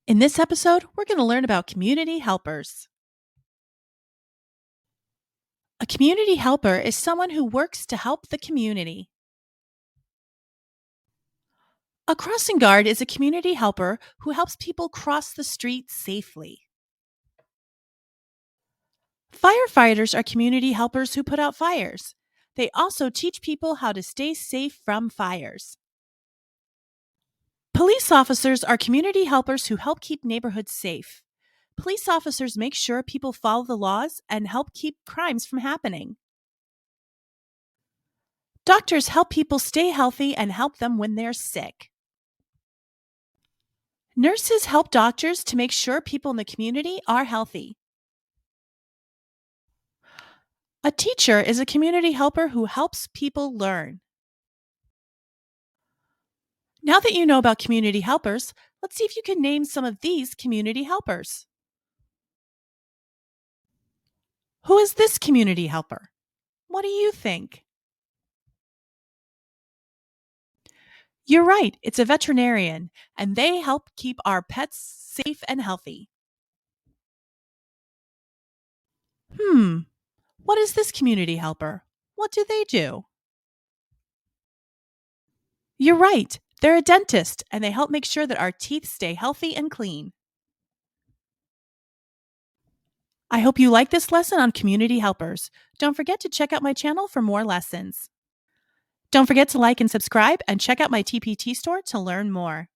In this episode, we're going to learn about community helpers. A community helper is someone who works to help the community. A crossing guard is a community helper who helps people cross the street safely. Firefighters are community helpers who put out fires. They also teach people how to stay safe from fires. Police officers are community helpers who help keep neighborhoods safe. Police officers make sure people follow the laws and help keep crimes from happening. Doctors help people stay healthy and help them when they're sick. Nurses help doctors to make sure people in the community are healthy. A teacher is a community helper who helps people learn. Now that you know about community helpers, let's see if you can name some of these community helpers. Who is this community helper? What do you think? You're right, it's a veterinarian, and they help keep our pets safe and healthy. Hmm, what is this community helper? What do they do? You're right, they're a dentist, and they help make sure that our teeth stay healthy and clean. I hope you like this lesson on community helpers. Don't forget to check out my channel for more lessons. Don't forget to like and subscribe and check out my TPT store to learn more.